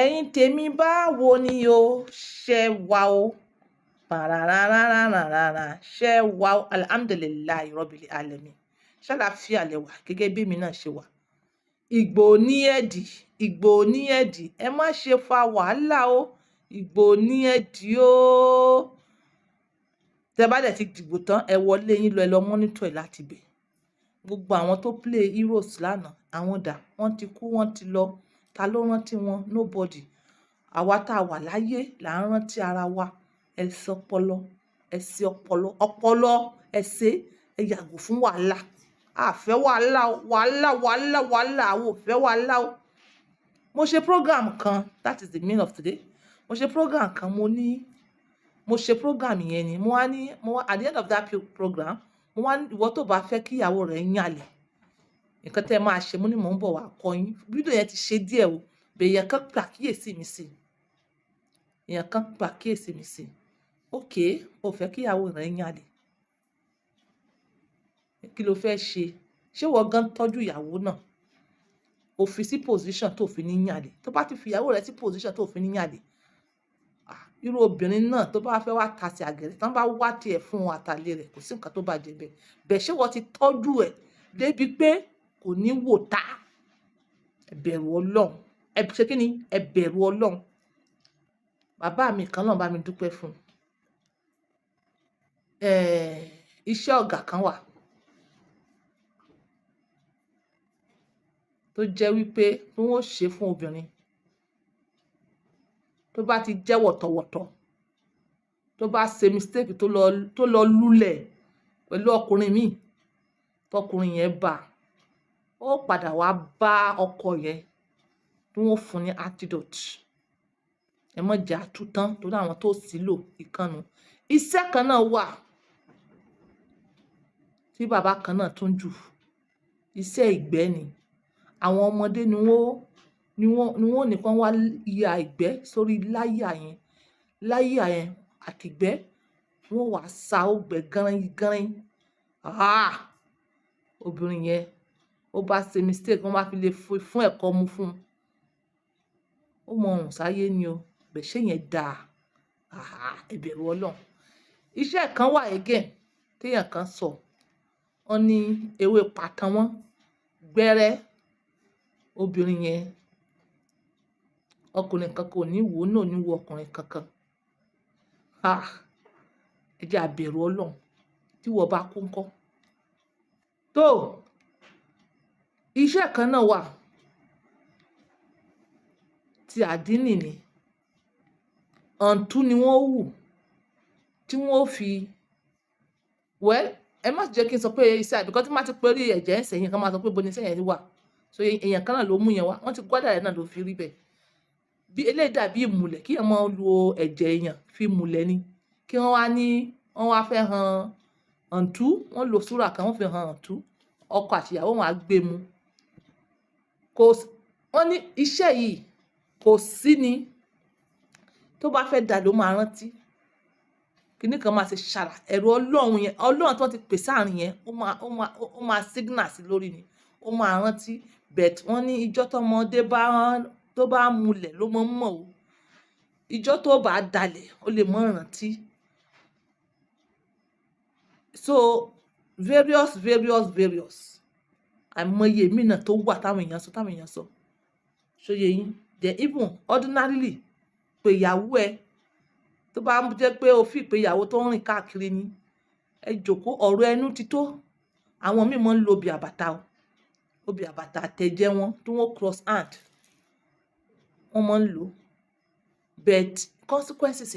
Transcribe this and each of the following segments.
ẹ̀yin tèmi báwo ni o ṣe wà o parararararara ṣe wà o alhamdulilayi rọ́bìlì alẹ́mi ṣàlàáfíà lẹ́wà gẹ́gẹ́ bí èmi náà ṣe wà. Ìgbò ní ẹ̀dì Ìgbò ní ẹ̀dì ẹ má ṣe fa wàhálà o Ìgbò ní ẹ̀dì o. Tẹ bá dẹ̀ ti dìbò tán ẹ wọlé yín lọ ẹ lọ mọ́nítọ̀ ẹ̀ láti bẹ̀. Gbogbo àwọn tó play heroes lánàá àwọn dà wọ́n ti kú wọ́n ti lọ. Ta ló rántí wọn? Nobody. Àwa tá a wà láyé là ń rántí ara wa. Ẹ ṣe ọpọlọ ọpọlọ ẹ ṣe ẹ yàgò fún wàhálà. A fẹ́ wàhálà àwọn ò fẹ́ wàhálà o. Mo ṣe program kan, that is the meaning of today. Mo ṣe program kan mo ṣe program yẹn ni mo wá at the end of that program mo wá ní ìwọ tó bá fẹ́ kí ìyàwó rẹ̀ yànlẹ̀ nǹkan tẹ́ máa ṣe mo ní mò ń bọ̀ wá kọ́ yín. Fídíò yẹn ti ṣe díẹ̀ o bẹ̀yẹn kan pàkíyèsí mi sí èèyàn kan pàkíyèsí mi sí ok o fẹ́ kí ìyàwó rẹ̀ yànlẹ̀ kí ló fẹ́ ṣé wọ́n gan tọ́jú ìyàwó náà o fi sí position tó fi ní yànlẹ̀ tó bá ti fi ìyàwó rẹ̀ sí position tó fi ní yànlẹ̀ irú obìnrin náà tó bá fẹ́ wá ta sí àgẹ̀rẹ̀ tán bá wá tiẹ̀ fún àtàlẹ́ rẹ̀ kò sí nǹkan tó bàjẹ́ bẹ́ẹ̀ bẹ́ẹ̀ ṣé wọ́n ti tọ́jú ẹ̀ débi pé kò ní wò tá ẹ bẹ̀rù Ọlọ́run ẹ ṣe kí ni ẹ bẹ̀rù Ọlọ́run. Bàbá mi kan náà bá mi dúpẹ́ fún iṣẹ́ ọ̀gá kan wà tó jẹ́ wípé bí wọ́n ṣe fún obìnrin tó bá ti jẹ́ wọ̀tọ̀wọ̀tọ̀ tó bá ṣe mistake tó lọ lulẹ̀ pẹ̀lú ọkùnrin míì tọkùnrin yẹn bá ó padà wá bá ọkọ yẹn tí wọ́n fún ní antidote ẹ mọ̀ jẹ́ àtúntán torí àwọn tó sì lò ìkànnù. Iṣẹ́ kan náà wà tí bàbá kan náà tún jù iṣẹ́ ìgbẹ́ ni àwọn ọmọdé ni wọ́n nìkan wá ya ìgbẹ́ sórí láyà yẹn àtìgbẹ́ wọ́n wá sa ó gbẹ gánrin obìnrin yẹn ó bá ṣe mistake wọ́n bá fi lè fún ẹ̀kọ́ mu fún un ó mọ ọrùn sáyé ni o bẹ̀ṣẹ̀ yẹn dáa ẹ bẹ̀rù Ọlọ́run. Iṣẹ́ kan wà again téèyàn kan sọ wọ́n ní ewé pàtàn wọn gbẹ́rẹ́ obìnrin yẹn ọkùnrin kankan ò ní wò ó náà ní wo ọkùnrin kankan ẹ jẹ́ a bẹ̀rù Ọlọ́run tí wọ́n bá kú ńkọ́. tó iṣẹ́ kan náà wà tí àdínì ni ọ̀ǹtú ni wọ́n wù tí wọ́n fi ẹ má jẹ́ kí n sọ pé iṣẹ́ àbíkọ́ tí má ti pé rí ẹ̀jẹ̀ ẹ̀sẹ̀ yẹn kan máa sọ pé bo ni iṣẹ́ yẹn wà so èèyàn kan náà ló mú yẹn wá wọ́n ti gbọ́dọ̀ rẹ̀ náà ló fi rí bẹ́ẹ̀ bí eléyìí dàbí ìmùlẹ̀ kí èèyàn máa lo ẹ̀jẹ̀ èèyàn fi múlẹ̀ ni kí wọ́n wá fẹ́ han ọ̀ǹtú wọ́n lo súrà kan wọ́n fi han ọ̀ǹtú ọkọ àtìyàwó wọn á gbé mu wọ́n ní iṣẹ́ yìí kò sí ni tó bá fẹ́ dà ló máa rántí kíní kan máa ṣe ṣàrà ẹ̀rù Ọlọ́run yẹn Ọlọ́run tó ti pèsè àárín yẹn ó máa signal sí lórí ni ó máa rántí bet wọ́n ní ìjọ́ tọmọdé tó bá múlẹ̀ ló mọ̀ o ìjọ́ tó bá dalẹ̀ ó lè mọ̀ rántí so various àìmọye mí náà tó wà táwọn èèyàn sọ ṣóyè yín then even ordinarily pé ìyàwó ẹ tó bá jẹ́ pé o fi pé ìyàwó tó ń rìn káàkiri ni ẹ jòkó ọ̀rọ̀ ẹnu ti tó àwọn míì máa ń lo obì àbàtà àtẹ̀jẹ́ wọn tí wọ́n cross hand wọ́n máa ń lò but consequences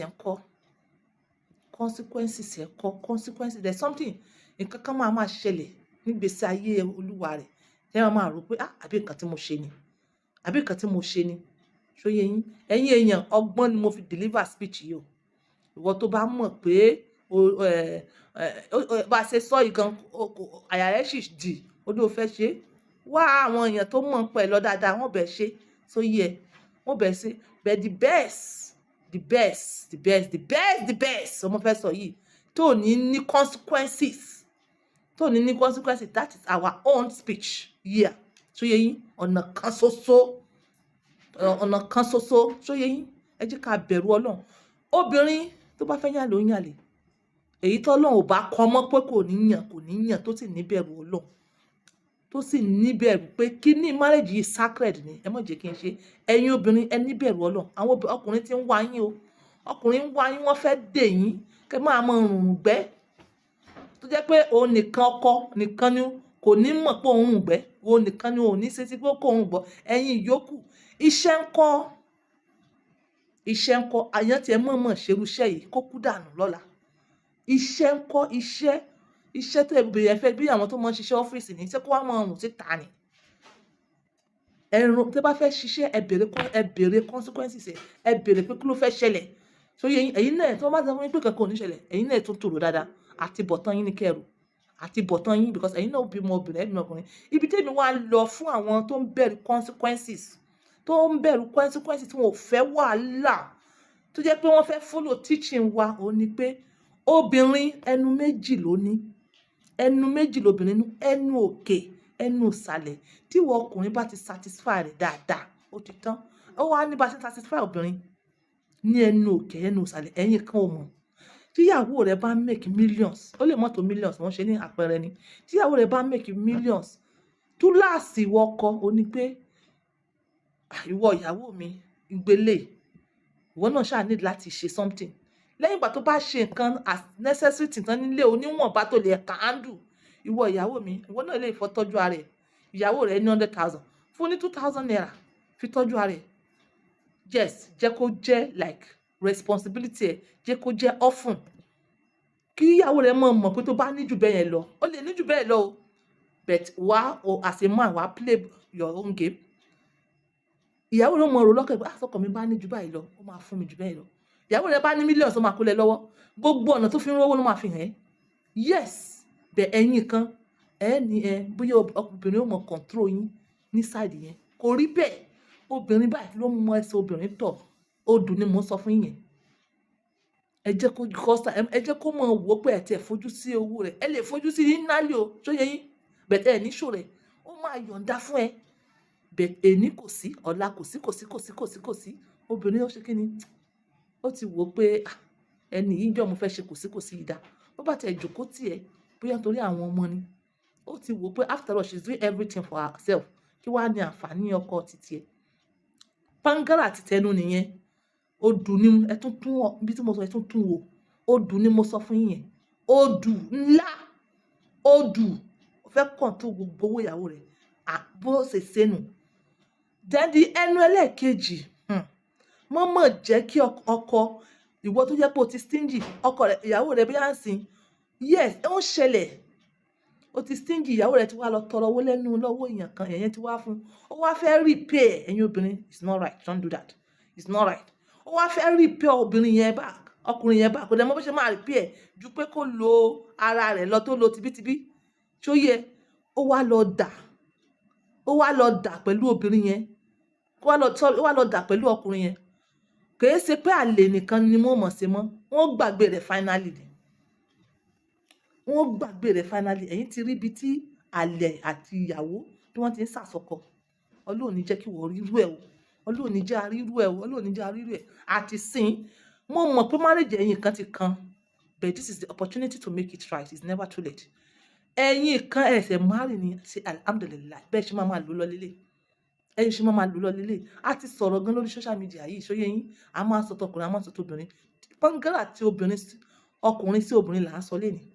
there's something nǹkan kan máa ṣẹlẹ̀ nígbèsí ayé olúwa rẹ̀ ẹ máa rò pé àbí nǹkan tí mo ṣe ni ṣóyè yín ẹ̀yin èèyàn ọgbọ́n ni mo fi deliver speech yìí o ìwọ tó bá mọ̀ pé bá a ṣe sọ yìí gan àyà rẹ̀ sì dì ó ní o fẹ́ ṣe wá àwọn èèyàn tó mọ̀ pẹ̀ lọ dáadáa wọ́n bẹ̀ ṣe so yẹ wọ́n bẹ̀ ṣe but the best ọmọ fẹ́ sọ yìí tó ní consequences that is our own speech here ṣóyè yín ọ̀nà kan ṣoṣo ọ̀nà kan ṣoṣo ṣóyé yín. Ẹ jẹ́ ká bẹ̀rù Ọlọ́run. Obìnrin tó bá fẹ́ yànlè ó yànlè. Èyí tó Ọlọ́run ò bá kọ mọ́ pé kò ní yàn tó sì ní bẹ̀rù Ọlọ́run. Tó sì ní bẹ̀rù pé kíní marriage yìí sacred ni. Ẹ má jẹ́ kí n ṣe. Ẹ̀yin obìnrin ẹ ní bẹ̀rù Ọlọ́run. Àwọn ọkùnrin tí ń wá yín o. Ọkùnrin ń wá yín, wọ́n fẹ́ dè yín. Kẹ́ máa mọ rùn gbẹ́. Tó jẹ́ pé òun nìkan ọkọ nìkan ni kò ní mọ̀ pé òun rùn gbẹ́. Òun nìkan ni òun ní ṣe sí pé kò ń gbọ́. Ẹ̀yin ìyókù, iṣẹ́ ń kọ́. Iṣẹ́ ń kọ́. Àyàn tí ẹ mọ̀ọ́mọ̀ ṣerú iṣẹ́ yìí kó kú dànù lọ́la. Iṣẹ́ ń kọ́. Iṣẹ́ tó ẹbí fẹ́ bí àwọn tó máa ń ṣiṣẹ́ ọ́fíìsì ní ṣé kó wá máa rùn síta ni. Ẹ̀rùn tí ẹ bá fẹ́ ṣiṣẹ́ ẹ bèrè consequences ẹ̀. Ẹ bèrè pé kí ló fẹ́ ṣẹlẹ̀. So ẹ̀yin náà tí wọ́n bá sọ fún yín pé kankan ò ní ṣẹlẹ̀, ẹ̀yin náà tún tòrò dáadáa. Àti bọ̀tán yín ní kẹ́rù. Àti bọ̀tán yín because ẹ̀yin náà bímọ obìnrin, ẹ bímọ ọkùnrin. Ibi tí èmi wá lọ fún àwọn tó ń bẹ̀rù consequences. Tó ń bẹ̀rù consequences tí wọn ò fẹ́ wàhálà. Tó jẹ́ pé wọ́n fẹ́ follow teaching wa ó ní pé obìnrin ẹnu méjì ló ní. Ẹnu méjì lobìnrin ní. Ẹnu òkè, ẹnu ìsàlẹ̀. Tí ìwọ ọkùnrin bá ti satisfy rẹ̀ dáadáa, ó ti tán. Ó wá ní bá ṣe satisfy obìnrin ní ẹnu òkè, ẹnu ìsàlẹ̀, ẹ̀yin kan ò mọ̀. Tí ìyàwó rẹ̀ bá make millions, ó lè mọ̀ tó millions, wọ́n ṣe ní àpẹẹrẹ ni. Tí ìyàwó rẹ̀ bá make millions, túláàsì ìwọ ọkọ ó ní pé ìwọ ìyàwó mi ìgbélé, ìwọ náà ṣáà need láti ṣe something. Lẹ́yìn ìgbà tó bá ṣe nǹkan as necessary thing tán nílé oníwọ̀nba tó lè ka handle, ìwọ ìyàwó mi, ìwọ náà lè fọ́ tọ́jú ara ẹ̀. Ìyàwó rẹ̀ ní 100,000, fún ní 2,000 naira fi tọ́jú ara ẹ̀. Yes, jẹ́ kó jẹ́ like responsibility ẹ̀, jẹ́ kó jẹ́ often. Kí ìyàwó rẹ̀ mọ̀ pé tó bá ní jù bẹ́ẹ̀ yẹn lọ, ó lè ní jù bẹ́ẹ̀ lọ o. But as a man, wá play your own game. Ìyàwó rẹ̀ mọ̀ rò lọ́kàn pé àsọkọ mi bá ní jù báyìí lọ, ó máa fún mi jù bẹ́ẹ̀ lọ. Ìyàwó rẹ̀ bá ní millions, ó máa kó lẹ lọ́wọ́. Gbogbo ọ̀nà tó fi ń rówó ló máa fi hàn ẹ́. Yes, but ẹ̀yin kan, bóyá obìnrin ó mọ̀ control yín ní side yẹn. Kò rí bẹ́ẹ̀. Obìnrin báyìí ló mọ ẹsẹ̀ obìnrin tọ̀. Odù ni mò ń sọ fún yín yẹn. Ẹ jẹ́ kó mọ̀ wò pé ẹ ti ẹ̀ fojú sí owó rẹ̀. Ẹ lè fojú sí yín nálé o, ṣó yẹ yín. But ẹ ní ṣò rẹ̀. Ó máa yọ̀ǹda fún ẹ. But èní kò sí, ọ̀la kò sí. Obìnrin ó ṣe kí ni? Ó ti wò pé ẹni yìí jọ́ mo fẹ́ ṣe kò sí ìdá. Bó bá ti ẹ̀ jókòó tì ẹ́, bóyá nítorí àwọn ọmọ ni. Ó ti wò pé after all she's doing everything for herself. Kí wá ní àǹfààní ọkọ títí ẹ? Pangara àti tẹnu nìyẹn. Odù ni ẹ tún bí tí mo sọ ẹ tún wò. Odù ni mo sọ fún yín yẹn. Odù ńlá. Odù. Ó fẹ́ control gbogbo owó ìyàwó rẹ̀. Bó ṣe ṣénu. Then the ẹnu ẹlẹ́ẹ̀kejì. Mọ́mọ́ jẹ́ kí ọkọ ìwọ tó jẹ́ pé o ti stingy ọkọ rẹ̀ ìyàwó rẹ̀ bí à ń sìn. Yes, ó ń ṣẹlẹ̀. O ti stingy ìyàwó rẹ̀ ti wá lọ tọrọ owó lọ́wọ́ èèyàn kan, èèyàn ti wá fún. Ó wá fẹ́ repair ẹ̀yin obìnrin. It's not right. Don't do that. It's not right. Ó wá fẹ́ repair obìnrin yẹn back. Ọkùnrin yẹn back. Kò dẹ̀ mọ̀ bó ṣe máa repair ju pé kó lo ara rẹ̀ lọ tó lo tibítibí. Ṣó yẹ? Ó wá lọ dà pẹ̀lú obìnrin yẹn. Ó wá lọ dà pẹ̀lú ọkùnrin yẹn. Kì í ṣe pé àlè nìkan ni mo mọ̀ ṣe mọ́. Wọ́n gbàgbé rẹ̀ finally. Wọ́n gbàgbé rẹ̀ finally. Ẹ̀yin ti rí ibi tí àlè àti ìyàwó tí wọ́n ti ń sàsọkọ. Ọlọ́run ní jẹ́ kí wọ́n rírú ẹ̀ o. Ọlọ́run ní jẹ́ arírú ẹ̀ o. Ọlọ́run ní jẹ́ arírú ẹ̀. Àti sìn, mo mọ̀ pé marriage ẹ̀yin kan ti kan. But this is the opportunity to make it right. It's never too late. Ẹ̀yin kan ẹ̀ṣẹ̀ marry ni ṣe alhamdulillah. Bẹ́ẹ̀ ṣe máa lò lọ lélẹ̀. Ẹ̀yin ṣe máa lò lọ lélẹ̀. A ti sọ̀rọ̀ gan lórí social media yìí. Ṣó yé yín? A máa sọ tọkùnrin, a máa sọ tóbìnrin. Pangara àti ọkùnrin sí obìnrin là ń sọ lénìí.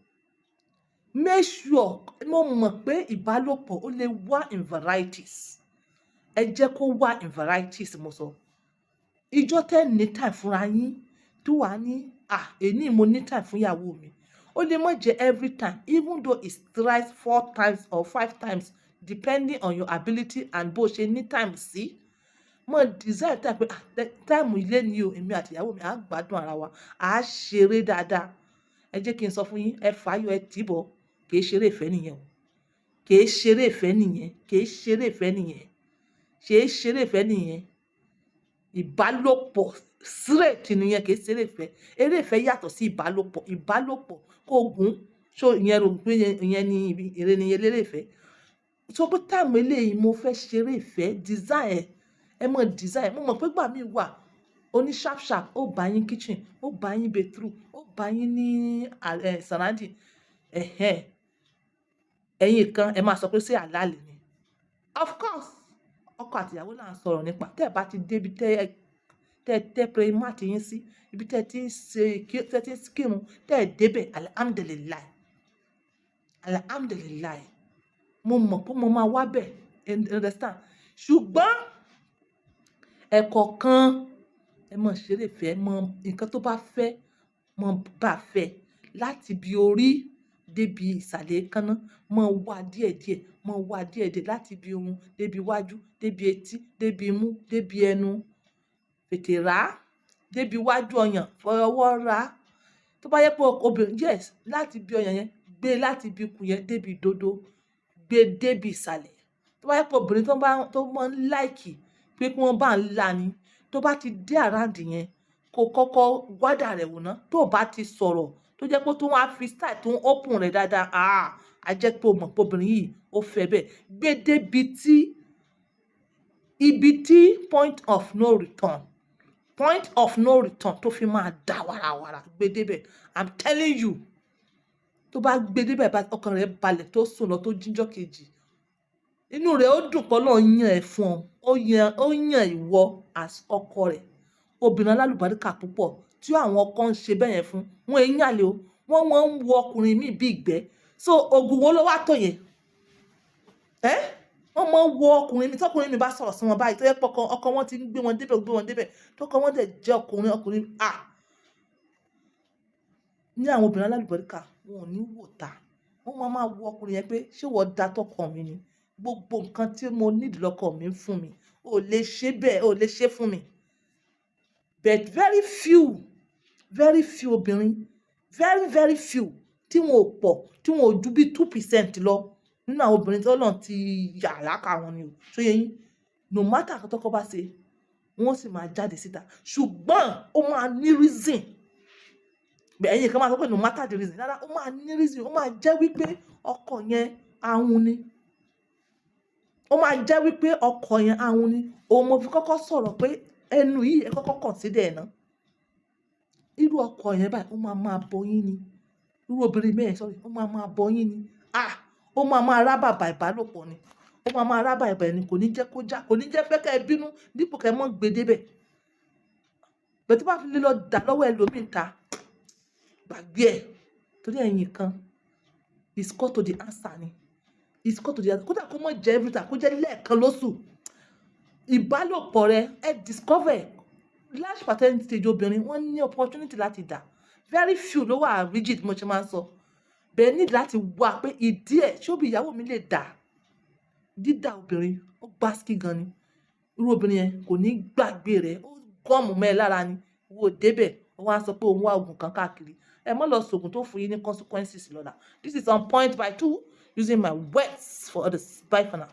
Make sure mo mọ̀ pé ìbálòpọ̀ ó lè wá in varieties. Ẹ jẹ́ kó wá in varieties mo sọ. Ìjọ́ tẹ́ ní time fúnra yín tó wà ní èní mo ní time fún ìyàwó mi. Ó lè má jẹ́ every time even though it's thrice, 4 times or 5 times depending on your ability and bó ṣe ní time sí. Mo desire time pé time ilé ni o èmi àti ìyàwó mi á gbádùn ara wa. Á ṣeré dáadáa. Ẹ jẹ́ kí n sọ fún yín, ẹ fàáyọ ẹ tìbọ̀. Kì í ṣeré ìfẹ́ nìyẹn o. Kì í ṣeré ìfẹ́ nìyẹn. Ìbálòpọ̀ straight nìyẹn, kì í ṣeré ìfẹ́. Eré ìfẹ́ yàtọ̀ sí ìbálòpọ̀. Ìbálòpọ̀ kó gùn. So ìyẹn rò pé ìyẹn ni eré ìfẹ́. So pé time eléyìí mo fẹ́ ṣeré ìfẹ́, desire ẹ mọ̀ design. Mo mọ̀ pé gbà mí wà oní sharp sharp ó bá yín kitchen, ó bá yín bathroom, ó bá yín ní surrounding. Ẹ̀yin kan ẹ máa sọ pé ṣé àlàálì ni. Of course, ọkọ àti ìyàwó là ń sọ̀rọ̀ nípa. Tẹ́ ẹ bá ti dé ibi tẹ́ prayer mat yín sí, ibi tẹ́ ti ń kírun, tẹ́ ẹ débẹ̀, alhamdulillah. Alhamdulillah. Mo mọ̀ pé mo máa wá bẹ̀, understand? Ṣùgbọ́n ẹ̀kọ̀ọ̀kan ẹ mọ̀ ṣeré ìfẹ́, mọ nǹkan tó bá fẹ́, mọ bá fẹ́ láti ibi orí débi ìsàlẹ̀ èékánná, mọ wá díẹ̀díẹ̀, mọ wá díẹ̀díẹ̀ láti ibi orun débi iwájú, débi etí, débi imú, débi ẹnu, tètè rà á, débi iwájú ọyàn, fọwọ́ rà á. Tó bá yẹ pé obìnrin, yes, láti ibi ọyàn yẹn, gbé láti ibi ikùn yẹn débi ìdodo, gbé débi ìsàlẹ̀. Tó bá yẹ pé obìnrin tó máa ń láìkì pé kí wọ́n bá ń là ni, tó bá ti dé àráǹdì yẹn, kó kọ́kọ́ wádà rẹ̀ wò ná. Tó bá ti sọ̀rọ̀, tó jẹ́ pé tó wá fi style tó ń open rẹ̀ dáadáa, a jẹ́ pé o mọ̀ pé obìnrin yìí ó fẹ́ bẹ́ẹ̀. Gbé débi ibi tí point of no return tó fi máa dà wàràwàrà, gbé débẹ̀. I'm telling you, tó bá gbé débẹ̀ bá ọkàn rẹ̀ balẹ̀ tó sùn lọ tó jíjọ́ kejì, inú rẹ̀ ó dùn pé Ọlọ́run yàn ẹ́ fún ọ, ó yàn ìwọ as ọkọ rẹ̀. Obìnrin alálùbáríkà púpọ̀ tí àwọn ọkọ ń ṣe bẹ́ẹ̀ yẹn fún, wọn èyí àlè o, wọ́n ń wo ọkùnrin míì bí ìgbẹ́. So oògùn wo ló wá tó yẹn? Wọ́n máa ń wo ọkùnrin mi, tọkùnrin mi bá sọ̀rọ̀ sí wọn báyìí, tó yẹ pé ọkọ wọn ti ń gbé wọn débẹ̀, tọkọ wọn dẹ̀ jẹ́ ọkùnrin, ní àwọn obìnrin alálùbáríkà, wọn ò ní wò ta. Wọ́n máa wo ọkùnrin yẹn pé ṣé wọ́n da tọkọ mi ni? Gbogbo nǹkan tí mo need lọ́kọ mi ń fún mi, ò lè ṣe bẹ́ẹ̀, ò lè ṣe fún mi. But very few obìnrin, very few, tí wọn ò pọ̀, tí wọn ò ju bí 2% lọ nínú àwọn obìnrin tí Ọlọ́run ti yà láka wọn ni o. So yẹn, no matter nǹkan tọ́kọ bá ṣe, wọ́n sì máa jáde síta. Ṣùgbọ́n ó máa ní reason. Ẹ̀yin kan máa sọ pé no matter the reason. Rárá, ó máa ní reason. Ó máa jẹ́ wípé ọkọ yẹn ahun ni. Ó máa jẹ́ wípé ọkọ yẹn ahun ni. Òun mo fi kọ́kọ́ sọ̀rọ̀ pé ẹnu yìí ẹ kọ́kọ́ consider ẹ̀ ná. Irú ọkọ yẹn báyìí, ó máa bọ yín ni. Irú obìnrin bẹ́ẹ̀, sorry, ó máa bọ yín ni. Ó máa rábàbà ìbálòpọ̀ ni. Ó máa rábà ìbẹ̀ ni, kò ní jẹ́ kó já, kò ní jẹ́ fẹ́ kẹ́ ẹ bínú dípò kẹ́ ẹ mọ́ gbé débẹ̀. Bẹ́ẹ̀ tí bá fi lè lọ dà lọ́wọ́ ẹlòmíì ta, gbàgbé ẹ̀. Torí ẹ̀yin kan, it's called to the answer ni. It's called to the answer. Kódà kó mọ̀ jẹ́ every time, kó jẹ́ lẹ́ẹ̀kan lóṣù. Ìbálòpọ̀ rẹ, ẹ discover large percentage obìnrin, wọ́n ní opportunity láti dà. Very few ló wà rigid, mo ṣe máa ń sọ. Bẹ́ẹ̀ ní láti wá pé ìdí ẹ̀ ṣé òbí ìyàwó mi lè dà. Dídà obìnrin, ó gbásíkí gan ni. Irú obìnrin yẹn kò ní gbàgbé rẹ̀, ó gọ́ọ̀mù mọ́ ẹ lára ni. Wo débẹ̀, ó wá sọ pé òun wá oògùn kan káàkiri. Ẹ mọ́ lọ sògùn tó fún yín ní consequences lọ́la. This is on point by 2, using my words for others. Bye for now.